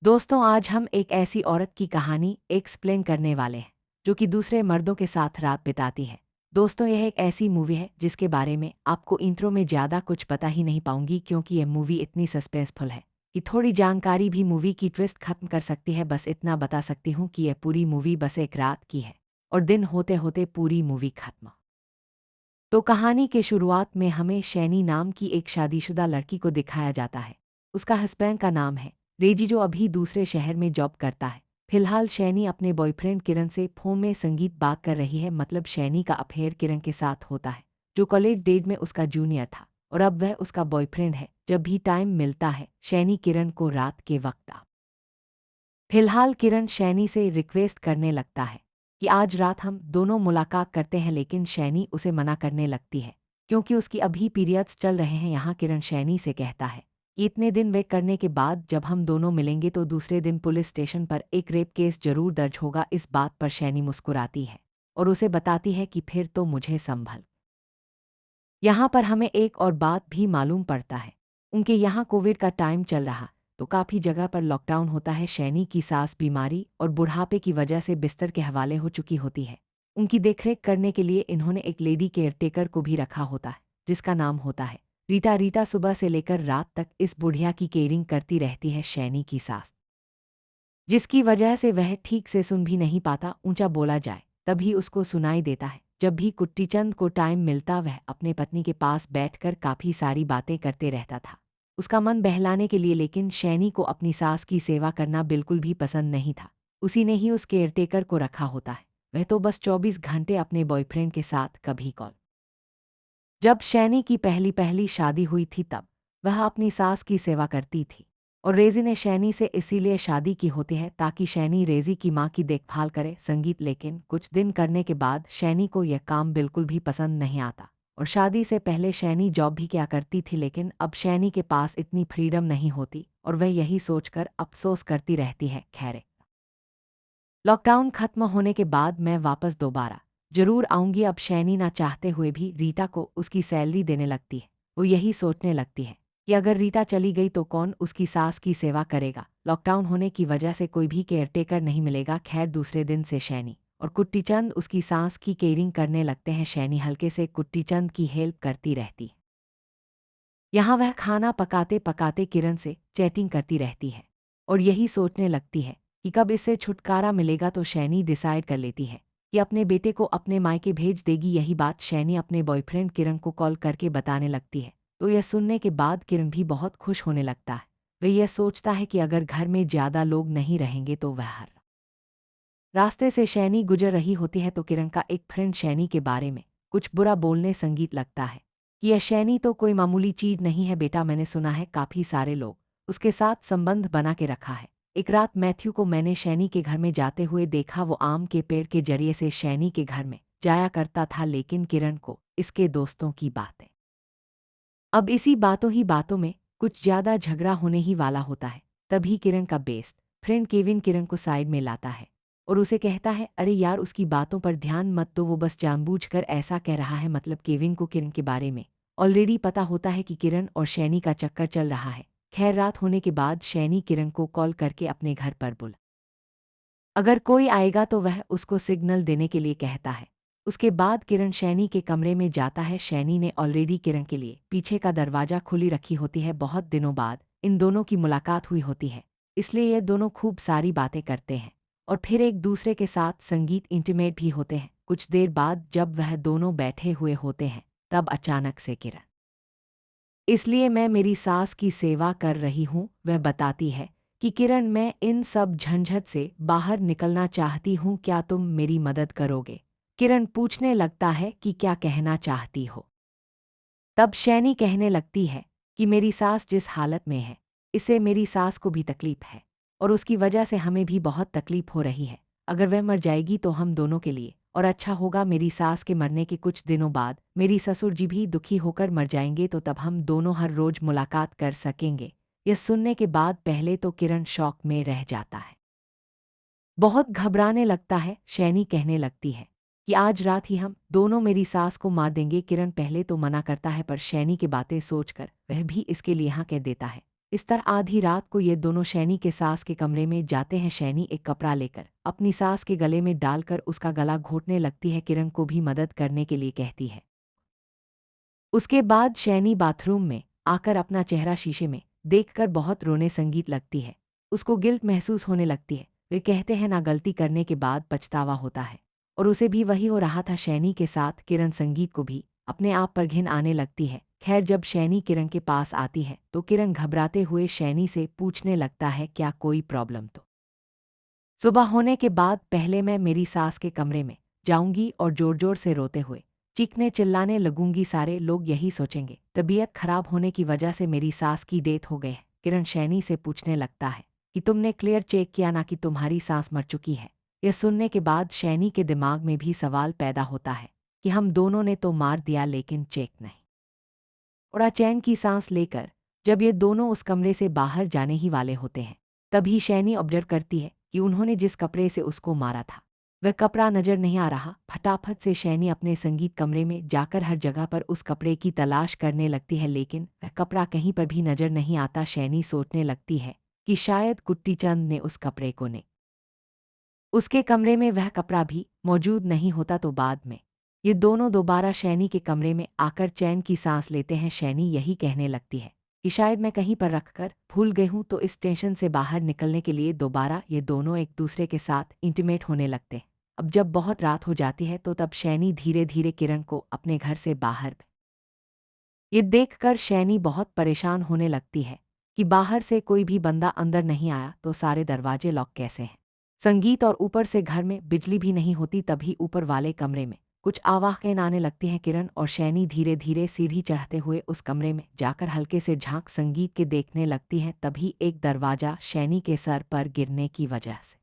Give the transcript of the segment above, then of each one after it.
दोस्तों, आज हम एक ऐसी औरत की कहानी एक्सप्लेन करने वाले हैं जो कि दूसरे मर्दों के साथ रात बिताती है। दोस्तों, यह एक ऐसी मूवी है जिसके बारे में आपको इंट्रो में ज़्यादा कुछ पता ही नहीं पाऊंगी, क्योंकि यह मूवी इतनी सस्पेंसफुल है कि थोड़ी जानकारी भी मूवी की ट्विस्ट खत्म कर सकती है। बस इतना बता सकती हूँ कि यह पूरी मूवी बस एक रात की है और दिन होते होते पूरी मूवी खत्म। तो कहानी के शुरुआत में हमें शैनी नाम की एक शादीशुदा लड़की को दिखाया जाता है। उसका हस्बैंड का नाम है रेजी, जो अभी दूसरे शहर में जॉब करता है। फिलहाल शैनी अपने बॉयफ्रेंड किरण से फोन में संगीत बात कर रही है। मतलब शैनी का अफेयर किरण के साथ होता है, जो कॉलेज डेज में उसका जूनियर था और अब वह उसका बॉयफ्रेंड है। जब भी टाइम मिलता है शैनी किरण को रात के वक्त फिलहाल किरण शैनी से रिक्वेस्ट करने लगता है कि आज रात हम दोनों मुलाकात करते हैं, लेकिन शैनी उसे मना करने लगती है क्योंकि उसकी अभी पीरियड्स चल रहे हैं। यहाँ किरण शैनी से कहता है कि इतने दिन वेट करने के बाद जब हम दोनों मिलेंगे तो दूसरे दिन पुलिस स्टेशन पर एक रेप केस जरूर दर्ज होगा। इस बात पर शैनी मुस्कुराती है और उसे बताती है कि फिर तो मुझे संभल। यहाँ पर हमें एक और बात भी मालूम पड़ता है, उनके यहाँ कोविड का टाइम चल रहा तो काफ़ी जगह पर लॉकडाउन होता है। शैनी की सास बीमारी और बुढ़ापे की वजह से बिस्तर के हवाले हो चुकी होती है। उनकी देखरेख करने के लिए इन्होंने एक लेडी केयरटेकर को भी रखा होता है जिसका नाम होता है रीटा। रीटा सुबह से लेकर रात तक इस बुढ़िया की केयरिंग करती रहती है शैनी की सास, जिसकी वजह से वह ठीक से सुन भी नहीं पाता। ऊंचा बोला जाए तभी उसको सुनाई देता है। जब भी कुट्टीचंद को टाइम मिलता वह अपने पत्नी के पास बैठकर काफ़ी सारी बातें करते रहता था, उसका मन बहलाने के लिए। लेकिन शैनी को अपनी सास की सेवा करना बिल्कुल भी पसंद नहीं था। उसी ने ही उस केयरटेकर को रखा होता है। वह तो बस 24 घंटे अपने बॉयफ्रेंड के साथ कभी कॉल। जब शैनी की पहली पहली शादी हुई थी तब वह अपनी सास की सेवा करती थी और रेजी ने शैनी से इसीलिए शादी की होती है ताकि शैनी रेजी की माँ की देखभाल करे। संगीत लेकिन कुछ दिन करने के बाद शैनी को यह काम बिल्कुल भी पसंद नहीं आता और शादी से पहले शैनी जॉब भी क्या करती थी, लेकिन अब शैनी के पास इतनी फ्रीडम नहीं होती और वह यही सोचकर अफसोस करती रहती है। खैर, लॉकडाउन खत्म होने के बाद मैं वापस दोबारा जरूर आऊंगी। अब शैनी ना चाहते हुए भी रीटा को उसकी सैलरी देने लगती है। वो यही सोचने लगती है कि अगर रीटा चली गई तो कौन उसकी सास की सेवा करेगा। लॉकडाउन होने की वजह से कोई भी केयरटेकर नहीं मिलेगा। खैर, दूसरे दिन से शैनी और कुट्टीचंद उसकी सास की केयरिंग करने लगते हैं। शैनी हल्के से कुट्टीचंद की हेल्प करती रहती है। यहाँ वह खाना पकाते पकाते किरण से चैटिंग करती रहती है और यही सोचने लगती है कि कब इससे छुटकारा मिलेगा। तो शैनी डिसाइड कर लेती है कि अपने बेटे को अपने मायके भेज देगी। यही बात शैनी अपने बॉयफ्रेंड किरण को कॉल करके बताने लगती है। तो यह सुनने के बाद किरण भी बहुत खुश होने लगता है। वह यह सोचता है कि अगर घर में ज़्यादा लोग नहीं रहेंगे तो वह हर रास्ते से शैनी गुजर रही होती है तो किरण का एक फ्रेंड शैनी के बारे में कुछ बुरा बोलने संगीत लगता है कि यह शैनी तो कोई मामूली चीज नहीं है बेटा। मैंने सुना है काफ़ी सारे लोग उसके साथ संबंध बना के रखा है। एक रात मैथ्यू को मैंने शैनी के घर में जाते हुए देखा। वो आम के पेड़ के जरिए से शैनी के घर में जाया करता था, लेकिन किरण को इसके दोस्तों की बातें अब इसी बातों ही बातों में कुछ ज़्यादा झगड़ा होने ही वाला होता है। तभी किरण का बेस्ट फ्रेंड केविन किरण को साइड में लाता है और उसे कहता है, अरे यार, उसकी बातों पर ध्यान मत दो, वो बस जानबूझकर ऐसा कह रहा है। मतलब केविन को किरण के बारे में ऑलरेडी पता होता है कि किरण और शैनी का चक्कर चल रहा है। खैर, रात होने के बाद शैनी किरण को कॉल करके अपने घर पर बुला, अगर कोई आएगा तो वह उसको सिग्नल देने के लिए कहता है। उसके बाद किरण शैनी के कमरे में जाता है। शैनी ने ऑलरेडी किरण के लिए पीछे का दरवाज़ा खुली रखी होती है। बहुत दिनों बाद इन दोनों की मुलाकात हुई होती है, इसलिए ये दोनों खूब सारी बातें करते हैं और फिर एक दूसरे के साथ संगीत इंटीमेट भी होते हैं। कुछ देर बाद जब वह दोनों बैठे हुए होते हैं तब अचानक से किरण, इसलिए मैं मेरी सास की सेवा कर रही हूँ, वह बताती है कि किरण, मैं इन सब झंझट से बाहर निकलना चाहती हूँ, क्या तुम मेरी मदद करोगे? किरण पूछने लगता है कि क्या कहना चाहती हो? तब शैनी कहने लगती है कि मेरी सास जिस हालत में है इससे मेरी सास को भी तकलीफ है और उसकी वजह से हमें भी बहुत तकलीफ हो रही है। अगर वह मर जाएगी तो हम दोनों के लिए और अच्छा होगा। मेरी सास के मरने के कुछ दिनों बाद मेरी ससुर जी भी दुखी होकर मर जाएंगे, तो तब हम दोनों हर रोज मुलाकात कर सकेंगे। यह सुनने के बाद पहले तो किरण शॉक में रह जाता है, बहुत घबराने लगता है। शैनी कहने लगती है कि आज रात ही हम दोनों मेरी सास को मार देंगे। किरण पहले तो मना करता है पर शैनी की बातें सोचकर वह भी इसके लिए हाँ कह देता है। इस तरह आधी रात को ये दोनों शैनी के सास के कमरे में जाते हैं। शैनी एक कपड़ा लेकर अपनी सास के गले में डालकर उसका गला घोंटने लगती है। किरण को भी मदद करने के लिए कहती है। उसके बाद शैनी बाथरूम में आकर अपना चेहरा शीशे में देखकर बहुत रोने संगीत लगती है। उसको गिल्ट महसूस होने लगती है। वे कहते हैं ना, गलती करने के बाद पछतावा होता है, और उसे भी वही हो रहा था शैनी के साथ। किरण संगीत को भी अपने आप पर घिन आने लगती है। खैर, जब शैनी किरण के पास आती है तो किरण घबराते हुए शैनी से पूछने लगता है, क्या कोई प्रॉब्लम तो? सुबह होने के बाद पहले मैं मेरी सास के कमरे में जाऊंगी और जोर जोर से रोते हुए चीखने चिल्लाने लगूंगी। सारे लोग यही सोचेंगे तबीयत खराब होने की वजह से मेरी सास की डेथ हो गई है। किरण शैनी से पूछने लगता है कि तुमने क्लियर चेक किया ना कि तुम्हारी सास मर चुकी है? यह सुनने के बाद शैनी के दिमाग में भी सवाल पैदा होता है कि हम दोनों ने तो मार दिया लेकिन चेक नहीं। और चैन की सांस लेकर जब ये दोनों उस कमरे से बाहर जाने ही वाले होते हैं, तभी शैनी ऑब्जर्व करती है कि उन्होंने जिस कपड़े से उसको मारा था वह कपड़ा नजर नहीं आ रहा। फटाफट से शैनी अपने संगीत कमरे में जाकर हर जगह पर उस कपड़े की तलाश करने लगती है, लेकिन वह कपड़ा कहीं पर भी नजर नहीं आता। शैनी सोचने लगती है कि शायद कुट्टी चंद ने उस कपड़े को ने उसके कमरे में वह कपड़ा भी मौजूद नहीं होता तो बाद में ये दोनों दोबारा शैनी के कमरे में आकर चैन की सांस लेते हैं। शैनी यही कहने लगती है कि शायद मैं कहीं पर रखकर भूल गई हूं। तो इस टेंशन से बाहर निकलने के लिए दोबारा ये दोनों एक दूसरे के साथ इंटीमेट होने लगते हैं। अब जब बहुत रात हो जाती है तो तब शैनी धीरे धीरे किरण को अपने घर से बाहर ये देखकर शैनी बहुत परेशान होने लगती है कि बाहर से कोई भी बंदा अंदर नहीं आया तो सारे दरवाजे लॉक कैसे हैं। संगीत और ऊपर से घर में बिजली भी नहीं होती। तभी ऊपर वाले कमरे में कुछ आवाज़ें आने लगती हैं। किरण और शैनी धीरे धीरे सीढ़ी चढ़ते हुए उस कमरे में जाकर हल्के से झांक संगीत के देखने लगती हैं। तभी एक दरवाज़ा शैनी के सर पर गिरने की वजह से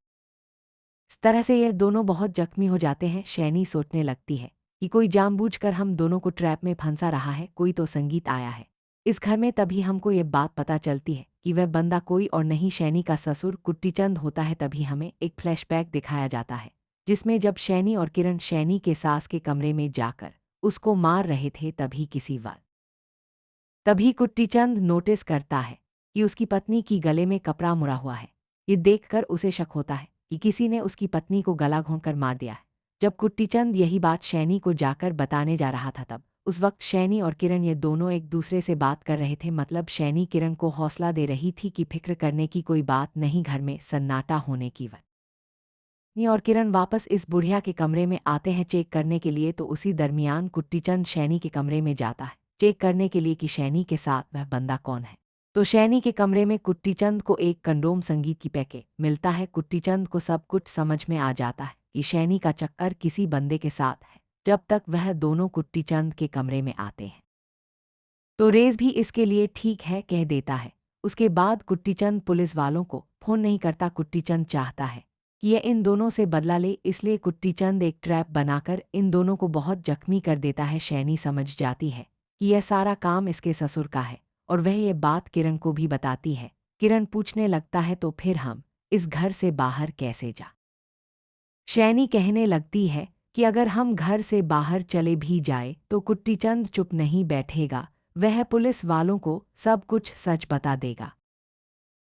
इस तरह से ये दोनों बहुत जख्मी हो जाते हैं। शैनी सोचने लगती है कि कोई जानबूझकर हम दोनों को ट्रैप में फंसा रहा है, कोई तो संगीत आया है इस घर में। तभी हमको ये बात पता चलती है कि वह बंदा कोई और नहीं शैनी का ससुर कुट्टीचंद होता है। तभी हमें एक फ्लैशबैक दिखाया जाता है जिसमें जब शैनी और किरण शैनी के सास के कमरे में जाकर उसको मार रहे थे, तभी कुट्टीचंद नोटिस करता है कि उसकी पत्नी की गले में कपड़ा मुड़ा हुआ है। ये देखकर उसे शक होता है कि किसी ने उसकी पत्नी को गला घोंटकर मार दिया है। जब कुट्टीचंद यही बात शैनी को जाकर बताने जा रहा था तब उस वक्त शैनी और किरण ये दोनों एक दूसरे से बात कर रहे थे। मतलब शैनी किरण को हौसला दे रही थी कि फिक्र करने की कोई बात नहीं। घर में सन्नाटा होने की वजह और किरण वापस इस बुढ़िया के कमरे में आते हैं चेक करने के लिए। तो उसी दरमियान कुट्टीचंद शैनी के कमरे में जाता है चेक करने के लिए कि शैनी के साथ वह बंदा कौन है। तो शैनी के कमरे में कुट्टीचंद को एक कंडोम संगीत की पैकेट मिलता है। कुट्टीचंद को सब कुछ समझ में आ जाता है कि शैनी का चक्कर किसी बंदे के साथ है। जब तक वह दोनों कुट्टीचंद के कमरे में आते हैं तो रेज भी इसके लिए ठीक है कह देता है। उसके बाद कुट्टीचंद पुलिस वालों को फोन नहीं करता। कुट्टीचंद चाहता है कि यह इन दोनों से बदला ले, इसलिए कुट्टीचंद एक ट्रैप बनाकर इन दोनों को बहुत जख्मी कर देता है। शैनी समझ जाती है कि यह सारा काम इसके ससुर का है और वह ये बात किरण को भी बताती है। किरण पूछने लगता है, तो फिर हम इस घर से बाहर कैसे जा? शैनी कहने लगती है कि अगर हम घर से बाहर चले भी जाए तो कुट्टीचंद चुप नहीं बैठेगा, वह पुलिस वालों को सब कुछ सच बता देगा।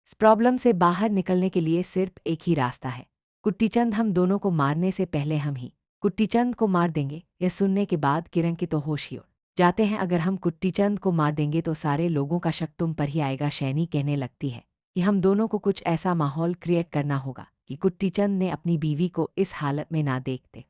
इस प्रॉब्लम से बाहर निकलने के लिए सिर्फ एक ही रास्ता है, कुट्टीचंद हम दोनों को मारने से पहले हम ही कुट्टीचंद को मार देंगे। यह सुनने के बाद किरण के तो होश ही उड़ जाते हैं। अगर हम कुट्टीचंद को मार देंगे तो सारे लोगों का शक तुम पर ही आएगा। शैनी कहने लगती है कि हम दोनों को कुछ ऐसा माहौल क्रिएट करना होगा कि कुट्टीचंद ने अपनी बीवी को इस हालत में ना देखते।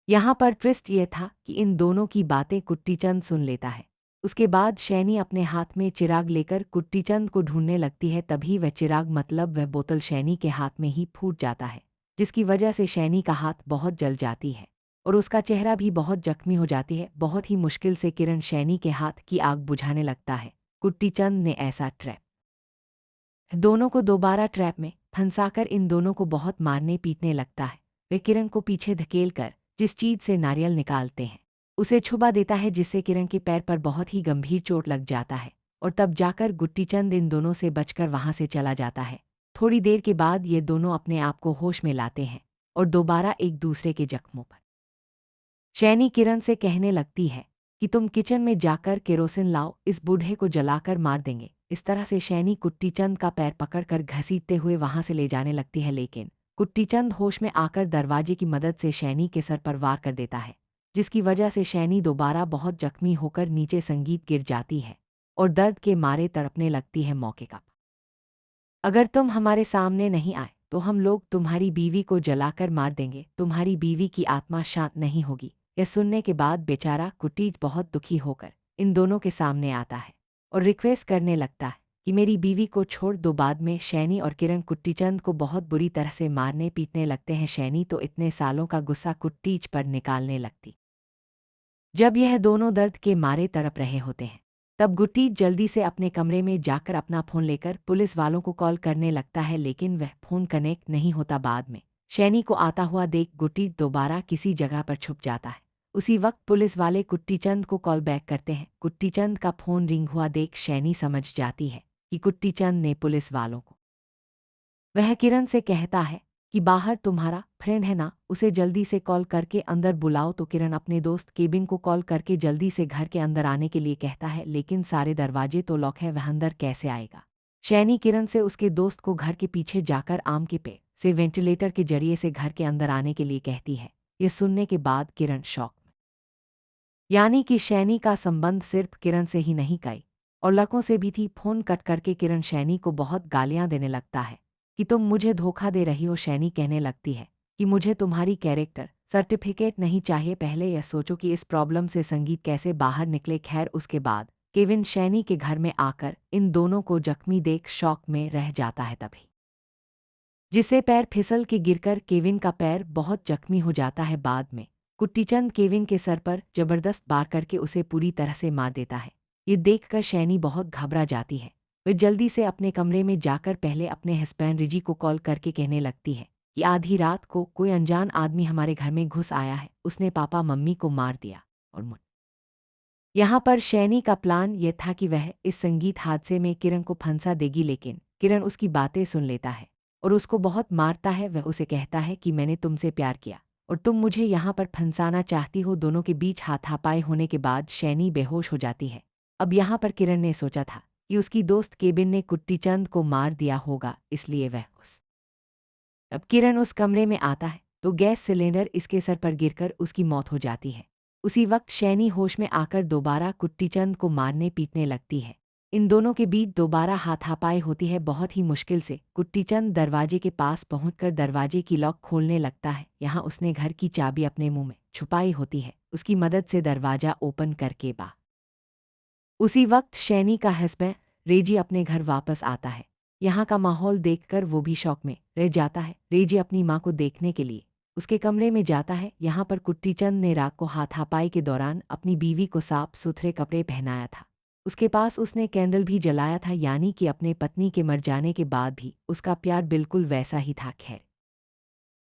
यहाँ पर ट्विस्ट ये था कि इन दोनों की बातें कुट्टीचंद सुन लेता है। उसके बाद शैनी अपने हाथ में चिराग लेकर कुट्टीचंद को ढूंढने लगती है। तभी वह चिराग मतलब वह बोतल शैनी के हाथ में ही फूट जाता है, जिसकी वजह से शैनी का हाथ बहुत जल जाती है और उसका चेहरा भी बहुत जख्मी हो जाती है। बहुत ही मुश्किल से किरण शैनी के हाथ की आग बुझाने लगता है। कुट्टीचंद ने ऐसा ट्रैप दोनों को दोबारा ट्रैप में फंसाकर इन दोनों को बहुत मारने पीटने लगता है। वे किरण को पीछे धकेल कर जिस चीज से नारियल निकालते हैं उसे छुपा देता है, जिससे किरण के पैर पर बहुत ही गंभीर चोट लग जाता है और तब जाकर कुट्टीचंद इन दोनों से बचकर वहां से चला जाता है। थोड़ी देर के बाद ये दोनों अपने आप को होश में लाते हैं और दोबारा एक दूसरे के जख्मों पर शैनी किरण से कहने लगती है कि तुम किचन में जाकर केरोसिन लाओ, इस बूढ़े को जलाकर मार देंगे। इस तरह से शैनी कुट्टी चंद का पैर पकड़कर घसीटते हुए वहां से ले जाने लगती है, लेकिन कुट्टी चंद होश में आकर दरवाजे की मदद से शैनी के सर पर वार कर देता है, जिसकी वजह से शैनी दोबारा बहुत जख्मी होकर नीचे संगीत गिर जाती है और दर्द के मारे तड़पने लगती है। मौके का अगर तुम हमारे सामने नहीं आए तो हम लोग तुम्हारी बीवी को जलाकर मार देंगे, तुम्हारी बीवी की आत्मा शांत नहीं होगी। यह सुनने के बाद बेचारा कुटीज बहुत दुखी होकर इन दोनों के सामने आता है और रिक्वेस्ट करने लगता है कि मेरी बीवी को छोड़ दो। बाद में शैनी और किरण कुट्टीचंद को बहुत बुरी तरह से मारने पीटने लगते हैं। शैनी तो इतने सालों का गुस्सा कुट्टीज पर निकालने लगती। जब यह दोनों दर्द के मारे तड़प रहे होते हैं तब गुट्टी जल्दी से अपने कमरे में जाकर अपना फ़ोन लेकर पुलिस वालों को कॉल करने लगता है, लेकिन वह फ़ोन कनेक्ट नहीं होता। बाद में शैनी को आता हुआ देख गुट्टी दोबारा किसी जगह पर छुप जाता है। उसी वक्त पुलिस वाले कुट्टीचंद को कॉल बैक करते हैं। कुट्टीचंद का फ़ोन रिंग हुआ देख शैनी समझ जाती है कि कुट्टीचंद ने पुलिस वालों को। वह किरण से कहता है कि बाहर तुम्हारा फ्रेंड है ना, उसे जल्दी से कॉल करके अंदर बुलाओ। तो किरण अपने दोस्त केबिन को कॉल करके जल्दी से घर के अंदर आने के लिए कहता है, लेकिन सारे दरवाजे तो लॉक है, वह अंदर कैसे आएगा। शैनी किरण से उसके दोस्त को घर के पीछे जाकर आम के पेड़ से वेंटिलेटर के जरिए से घर के अंदर आने के लिए कहती है। ये सुनने के बाद किरण शॉक में, यानी कि शैनी का संबंध सिर्फ किरण से ही नहीं कई और लड़कों से भी थी। फोन कट करके किरण शैनी को बहुत गालियां देने लगता है कि तुम मुझे धोखा दे रही हो। शैनी कहने लगती है कि मुझे तुम्हारी कैरेक्टर सर्टिफिकेट नहीं चाहिए, पहले यह सोचो कि इस प्रॉब्लम से संगीत कैसे बाहर निकले। खैर उसके बाद केविन शैनी के घर में आकर इन दोनों को जख्मी देख शॉक में रह जाता है, तभी जिससे पैर फिसल के गिरकर केविन का पैर बहुत जख्मी हो जाता है। बाद में कुट्टीचंद केविन के सर पर जबरदस्त वार करके उसे पूरी तरह से मार देता है। ये देखकर शैनी बहुत घबरा जाती है। वह जल्दी से अपने कमरे में जाकर पहले अपने हस्बैंड रिजी को कॉल करके कहने लगती है कि आधी रात को कोई अनजान आदमी हमारे घर में घुस आया है, उसने पापा मम्मी को मार दिया और मुझे। यहाँ पर शैनी का प्लान यह था कि वह इस संगीत हादसे में किरण को फंसा देगी, लेकिन किरण उसकी बातें सुन लेता है और उसको बहुत मारता है। वह उसे कहता है कि मैंने तुमसे प्यार किया और तुम मुझे यहाँ पर फंसाना चाहती हो। दोनों के बीच हाथापाई होने के बाद शैनी बेहोश हो जाती है। अब यहाँ पर किरण ने सोचा था कि उसकी दोस्त केबिन ने कुट्टीचंद को मार दिया होगा, इसलिए वह अब किरण उस कमरे में आता है तो गैस सिलेंडर इसके सर पर गिरकर उसकी मौत हो जाती है। उसी वक्त शैनी होश में आकर दोबारा कुट्टीचंद को मारने पीटने लगती है। इन दोनों के बीच दोबारा हाथापाई होती है। बहुत ही मुश्किल से कुट्टीचंद दरवाजे के पास पहुंचकर दरवाजे की लॉक खोलने लगता है। यहाँ उसने घर की चाबी अपने मुंह में छुपाई होती है, उसकी मदद से दरवाजा ओपन करके उसी वक्त शैनी का हस्बैंड रेजी अपने घर वापस आता है। यहाँ का माहौल देखकर वो भी शौक में रह जाता है। रेजी अपनी माँ को देखने के लिए उसके कमरे में जाता है। यहाँ पर कुट्टीचंद ने रात को हाथापाई के दौरान अपनी बीवी को साफ सुथरे कपड़े पहनाया था। उसके पास उसने कैंडल भी जलाया था, यानी कि अपने पत्नी के मर जाने के बाद भी उसका प्यार बिल्कुल वैसा ही था। खैर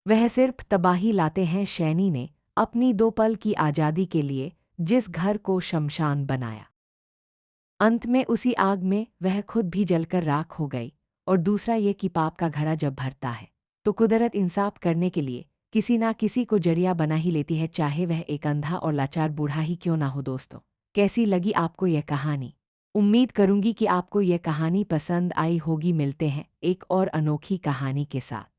वह सिर्फ तबाही लाते हैं। शैनी ने अपनी 2 पल की आज़ादी के लिए जिस घर को शमशान बनाया, अंत में उसी आग में वह खुद भी जलकर राख हो गई। और दूसरा ये कि पाप का घड़ा जब भरता है तो कुदरत इंसाफ करने के लिए किसी ना किसी को जरिया बना ही लेती है, चाहे वह एक अंधा और लाचार बूढ़ा ही क्यों ना हो। दोस्तों, कैसी लगी आपको यह कहानी? उम्मीद करूंगी कि आपको यह कहानी पसंद आई होगी। मिलते हैं एक और अनोखी कहानी के साथ।